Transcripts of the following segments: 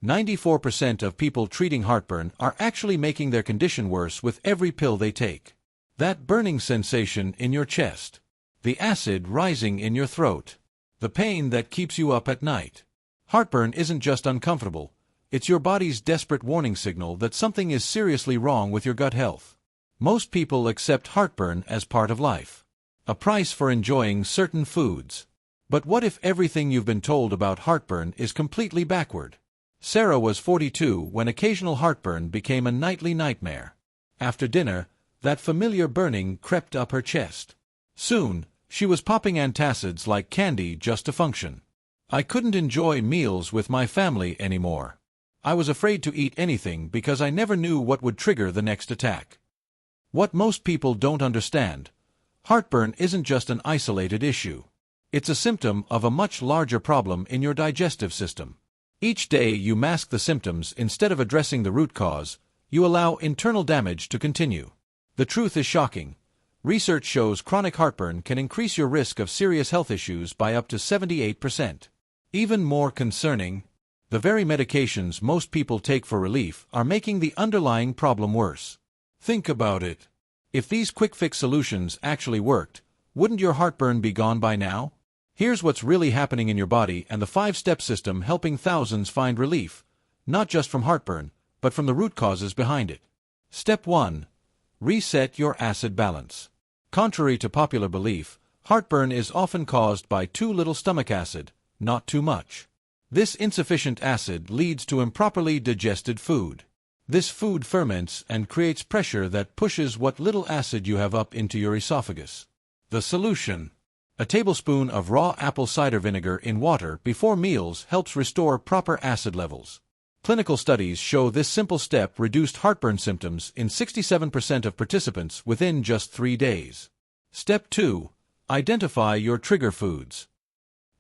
94% of people treating heartburn are actually making their condition worse with every pill they take. That burning sensation in your chest, the acid rising in your throat, the pain that keeps you up at night. Heartburn isn't just uncomfortable, it's your body's desperate warning signal that something is seriously wrong with your gut health. Most people accept heartburn as part of life, a price for enjoying certain foods. But what if everything you've been told about heartburn is completely backward? Sarah was 42 when occasional heartburn became a nightly nightmare. After dinner, that familiar burning crept up her chest. Soon, she was popping antacids like candy just to function. I couldn't enjoy meals with my family anymore. I was afraid to eat anything because I never knew what would trigger the next attack. What most people don't understand, heartburn isn't just an isolated issue. It's a symptom of a much larger problem in your digestive system. Each day you mask the symptoms instead of addressing the root cause, you allow internal damage to continue. The truth is shocking. Research shows chronic heartburn can increase your risk of serious health issues by up to 78%. Even more concerning, the very medications most people take for relief are making the underlying problem worse. Think about it. If these quick-fix solutions actually worked, wouldn't your heartburn be gone by now? Here's what's really happening in your body and the 5-step system helping thousands find relief, not just from heartburn, but from the root causes behind it. Step 1. Reset your acid balance. Contrary to popular belief, heartburn is often caused by too little stomach acid, not too much. This insufficient acid leads to improperly digested food. This food ferments and creates pressure that pushes what little acid you have up into your esophagus. The solution: a tablespoon of raw apple cider vinegar in water before meals helps restore proper acid levels. Clinical studies show this simple step reduced heartburn symptoms in 67% of participants within just 3 days. Step 2. Identify your trigger foods.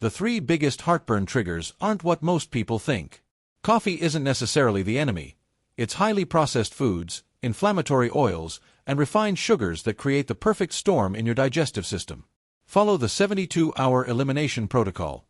The 3 biggest heartburn triggers aren't what most people think. Coffee isn't necessarily the enemy. It's highly processed foods, inflammatory oils, and refined sugars that create the perfect storm in your digestive system. Follow the 72-hour elimination protocol.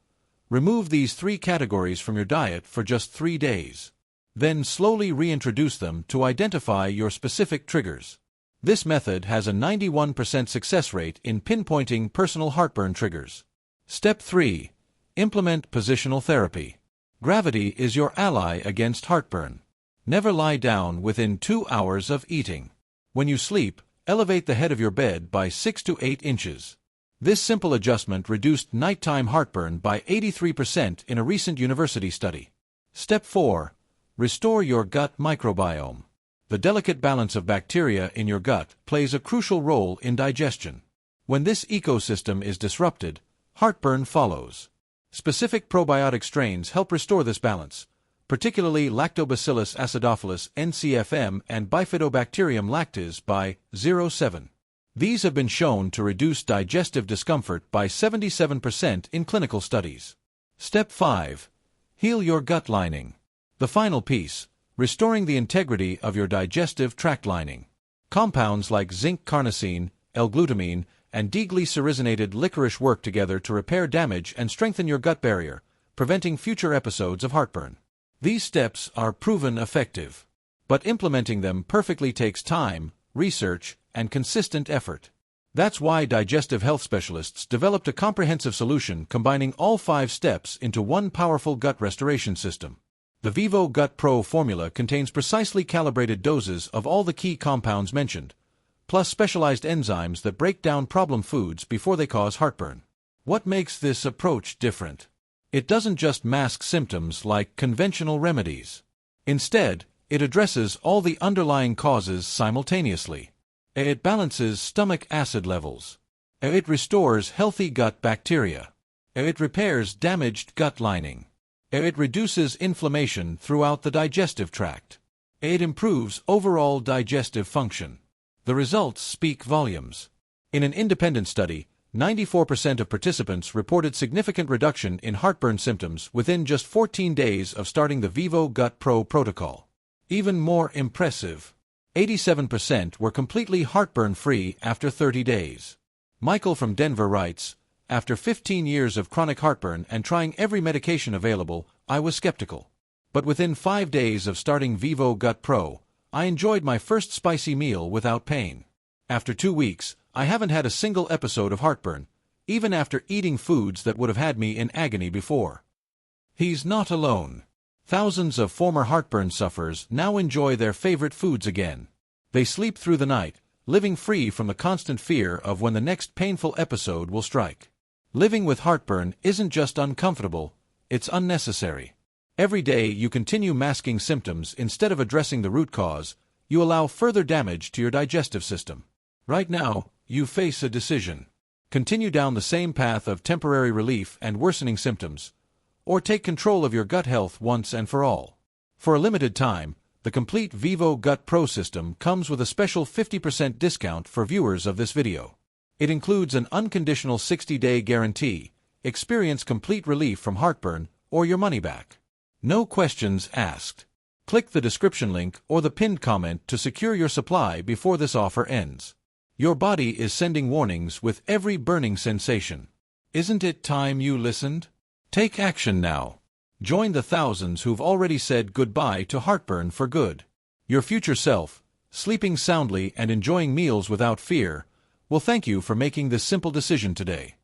Remove these 3 categories from your diet for just 3 days. Then slowly reintroduce them to identify your specific triggers. This method has a 91% success rate in pinpointing personal heartburn triggers. Step 3. Implement positional therapy. Gravity is your ally against heartburn. Never lie down within 2 hours of eating. When you sleep, elevate the head of your bed by 6 to 8 inches. This simple adjustment reduced nighttime heartburn by 83% in a recent university study. Step 4. Restore your gut microbiome. The delicate balance of bacteria in your gut plays a crucial role in digestion. When this ecosystem is disrupted, heartburn follows. Specific probiotic strains help restore this balance, particularly Lactobacillus acidophilus NCFM and Bifidobacterium lactis by 07. These have been shown to reduce digestive discomfort by 77% in clinical studies. Step 5. Heal your gut lining. The final piece: restoring the integrity of your digestive tract lining. Compounds like zinc carnosine, L-glutamine, and deglycerinated licorice work together to repair damage and strengthen your gut barrier, preventing future episodes of heartburn. These steps are proven effective, but implementing them perfectly takes time, research, and consistent effort. That's why digestive health specialists developed a comprehensive solution combining all 5 steps into one powerful gut restoration system. The Vivo Gut Pro formula contains precisely calibrated doses of all the key compounds mentioned, plus specialized enzymes that break down problem foods before they cause heartburn. What makes this approach different? It doesn't just mask symptoms like conventional remedies. Instead, it addresses all the underlying causes simultaneously. It balances stomach acid levels. It restores healthy gut bacteria. It repairs damaged gut lining. It reduces inflammation throughout the digestive tract. It improves overall digestive function. The results speak volumes. In an independent study, 94% of participants reported significant reduction in heartburn symptoms within just 14 days of starting the Vivo Gut Pro protocol. Even more impressive, 87% were completely heartburn-free after 30 days. Michael from Denver writes, "After 15 years of chronic heartburn and trying every medication available, I was skeptical. But within 5 days of starting Vivo Gut Pro, I enjoyed my first spicy meal without pain. After 2 weeks, I haven't had a single episode of heartburn, even after eating foods that would have had me in agony before. He's not alone. Thousands of former heartburn sufferers now enjoy their favorite foods again. They sleep through the night, living free from the constant fear of when the next painful episode will strike. Living with heartburn isn't just uncomfortable, it's unnecessary. Every day you continue masking symptoms instead of addressing the root cause, you allow further damage to your digestive system. Right now, you face a decision. Continue down the same path of temporary relief and worsening symptoms, or take control of your gut health once and for all. For a limited time, the complete Vivo Gut Pro system comes with a special 50% discount for viewers of this video. It includes an unconditional 60-day guarantee, experience complete relief from heartburn, or your money back. No questions asked. Click the description link or the pinned comment to secure your supply before this offer ends. Your body is sending warnings with every burning sensation. Isn't it time you listened? Take action now. Join the thousands who've already said goodbye to heartburn for good. Your future self, sleeping soundly and enjoying meals without fear, will thank you for making this simple decision today.